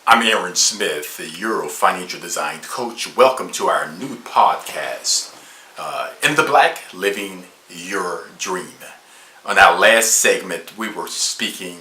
I'm Aaron Smith, the Euro Financial Design Coach. Welcome to our new podcast, In the Black, Living Your Dream. On our last segment, we were speaking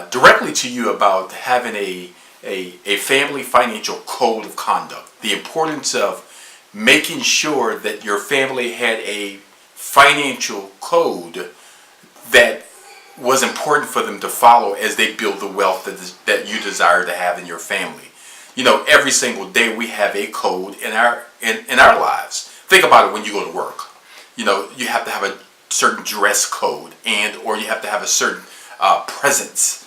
directly to you about having a family financial code of conduct, the importance of making sure that your family had a financial code that was important for them to follow as they build the wealth that you desire to have in your family. You know, every single day we have a code in our lives. Think about it when you go to work. You know, you have to have a certain dress code or you have to have a certain presence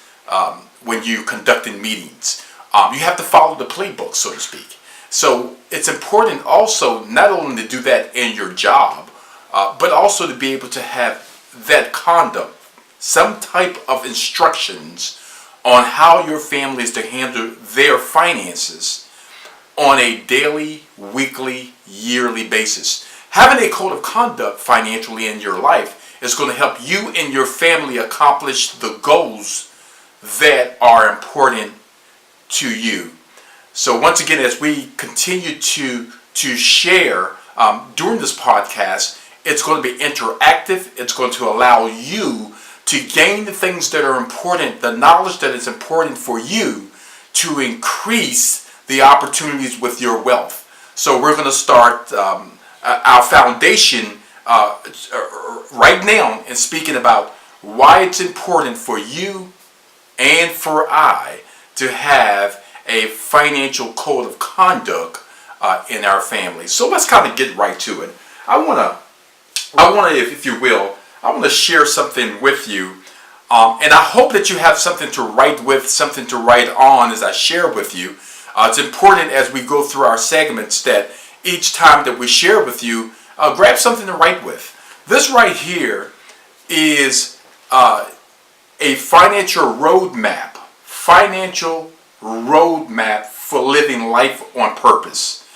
when you're conducting meetings. You have to follow the playbook, so to speak. So it's important also not only to do that in your job, but also to be able to have that conduct, some type of instructions on how your family is to handle their finances on a daily, weekly, yearly basis. Having a code of conduct financially in your life is going to help you and your family accomplish the goals that are important to you. So once again, as we continue to share during this podcast, it's going to be interactive. It's going to allow you to gain the things that are important, the knowledge that is important for you to increase the opportunities with your wealth. So we're going to start our foundation right now in speaking about why it's important for you and for I to have a financial code of conduct in our family. So let's kind of get right to it. I want to, if you will, I want to share something with you, and I hope that you have something to write with, something to write on as I share with you. It's important as we go through our segments that each time that we share with you, grab something to write with. This right here is a financial roadmap for living life on purpose.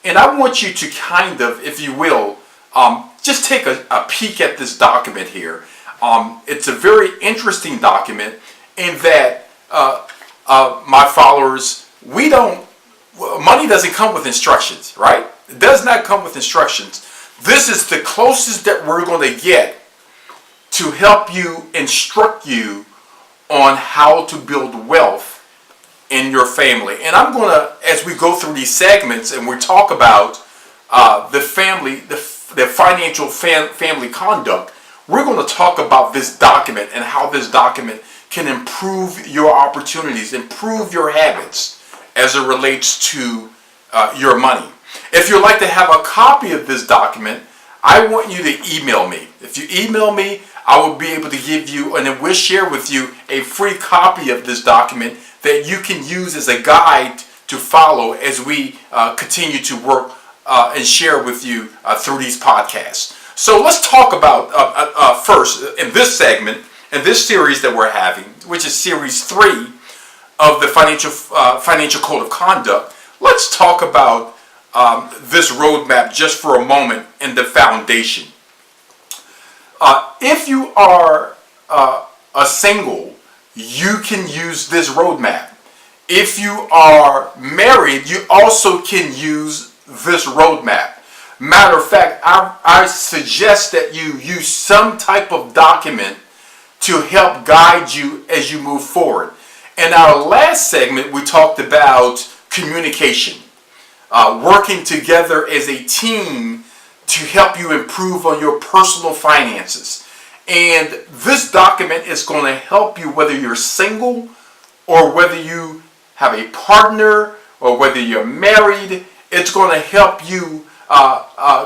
And I want you to kind of, if you will, just take a peek at this document here. It's a very interesting document in that my followers, money doesn't come with instructions, right? It does not come with instructions. This is the closest that we're going to get to help you, instruct you on how to build wealth in your family. And I'm going to, as we go through these segments and we talk about the financial family conduct, we're going to talk about this document and how this document can improve your opportunities, improve your habits as it relates to your money. If you'd like to have a copy of this document, I want you to email me. If you email me, I will be able to give you, and then we'll share with you a free copy of this document that you can use as a guide to follow as we continue to work and share with you through these podcasts. So let's talk about first in this segment, in this series that we're having, which is series 3 of the financial code of conduct. Let's talk about this roadmap just for a moment in the foundation. If you are a single, you can use this roadmap. If you are married, you also can use this roadmap. Matter of fact, I suggest that you use some type of document to help guide you as you move forward. In our last segment, we talked about communication, working together as a team to help you improve on your personal finances. And this document is going to help you whether you're single or whether you have a partner or whether you're married. It's going to help you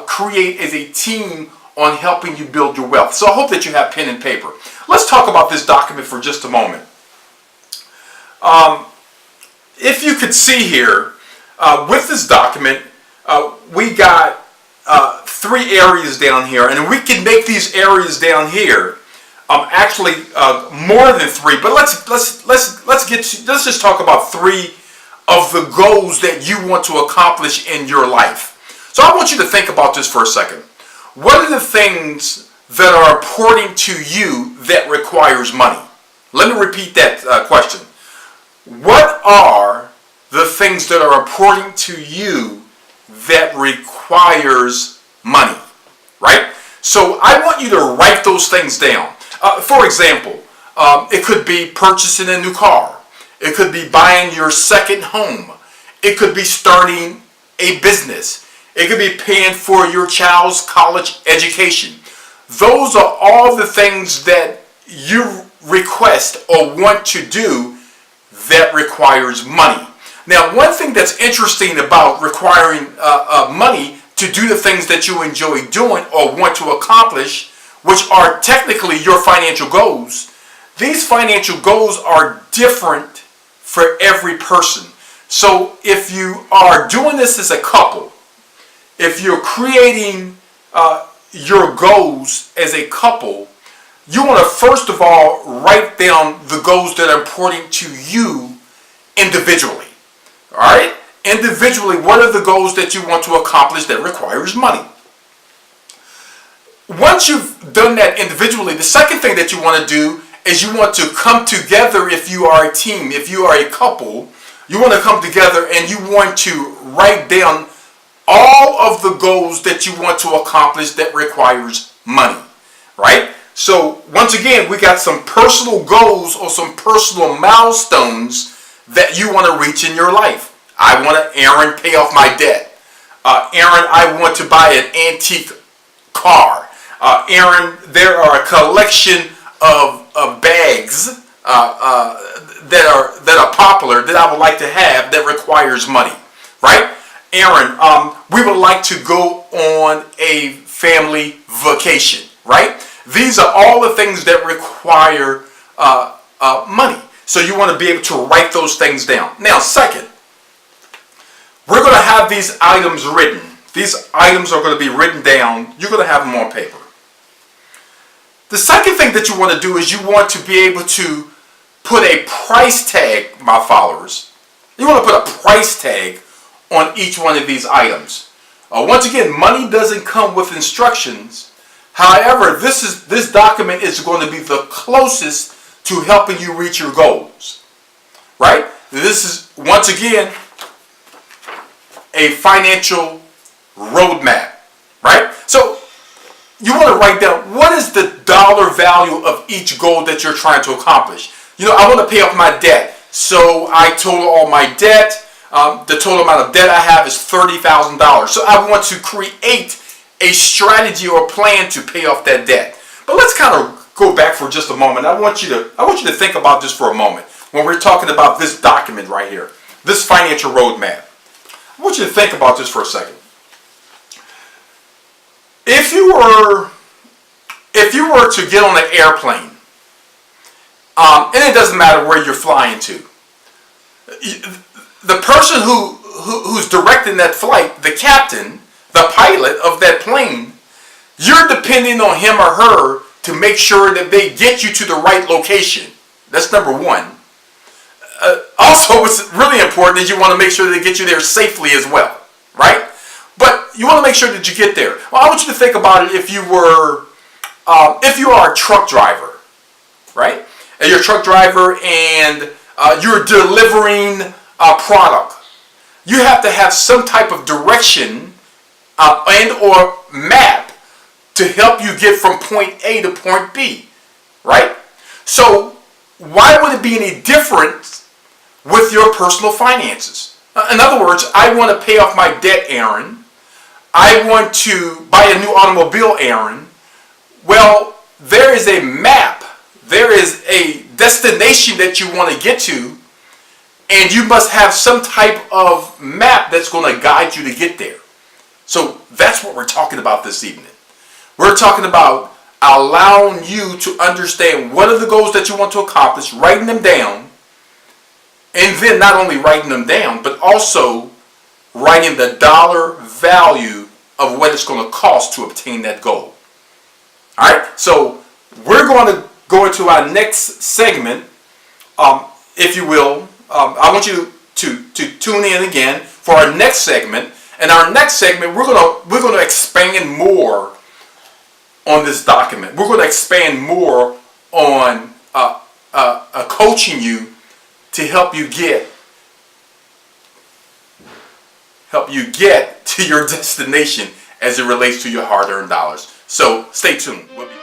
create as a team on helping you build your wealth. So I hope that you have pen and paper. Let's talk about this document for just a moment. If you could see here, with this document, we got 3 areas down here, and we can make these areas down here actually more than 3. But let's just talk about 3 of the goals that you want to accomplish in your life. So I want you to think about this for a second. What are the things that are important to you that requires money? Let me repeat that question. What are the things that are important to you that requires money, right? So I want you to write those things down. For example, it could be purchasing a new car. It could be buying your second home. It could be starting a business. It could be paying for your child's college education. Those are all the things that you request or want to do that requires money. Now, one thing that's interesting about requiring money to do the things that you enjoy doing or want to accomplish, which are technically your financial goals, these financial goals are different for every person. So if you are doing this as a couple, if you're creating your goals as a couple, you want to first of all write down the goals that are important to you individually. All right? Individually, what are the goals that you want to accomplish that requires money? Once you've done that individually, the second thing that you want to do is you want to come together. If you are a team, if you are a couple, you want to come together and you want to write down all of the goals that you want to accomplish that requires money, right? So once again, we got some personal goals or some personal milestones that you want to reach in your life. I want to, Aaron, pay off my debt. Aaron, I want to buy an antique car. Aaron, there are a collection of bags that are popular that I would like to have that requires money, right? Aaron, we would like to go on a family vacation, right? These are all the things that require money. So you want to be able to write those things down. Now, second, we're going to have these items written. These items are going to be written down. You're going to have them on paper. The second thing that you want to do is you want to be able to put a price tag, my followers. You want to put a price tag on each one of these items. Once again, money doesn't come with instructions. However, this document is going to be the closest to helping you reach your goals, right? This is, once again, a financial roadmap, right? So you want to write down what is the dollar value of each goal that you're trying to accomplish. You know, I want to pay off my debt, so I total all my debt. The total amount of debt I have is $30,000. So I want to create a strategy or plan to pay off that debt. But let's kind of go back for just a moment. I want you to think about this for a moment when we're talking about this document right here, this financial roadmap. I want you to think about this for a second. If you were to get on an airplane, and it doesn't matter where you're flying to, the person who's directing that flight, the captain, the pilot of that plane, you're depending on him or her to make sure that they get you to the right location. That's number one. Also, what's really important is you want to make sure they get you there safely as well, right? But you want to make sure that you get there. Well, I want you to think about it if you are a truck driver, right? And you're a truck driver and you're delivering a product. You have to have some type of direction and or map to help you get from point A to point B, right? So why would it be any different with your personal finances? In other words, I want to pay off my debt, Aaron. I want to buy a new automobile, Aaron. Well, there is a map. There is a destination that you want to get to, and you must have some type of map that's going to guide you to get there. So that's what we're talking about this evening. We're talking about allowing you to understand what are the goals that you want to accomplish, writing them down, and then not only writing them down, but also writing the dollar value of what it's going to cost to obtain that goal. All right, so we're going to go into our next segment, if you will. I want you to tune in again for our next segment. And our next segment, we're going to expand more on this document. We're going to expand more on coaching you to help you get help you get to your destination as it relates to your hard-earned dollars. So stay tuned. We'll be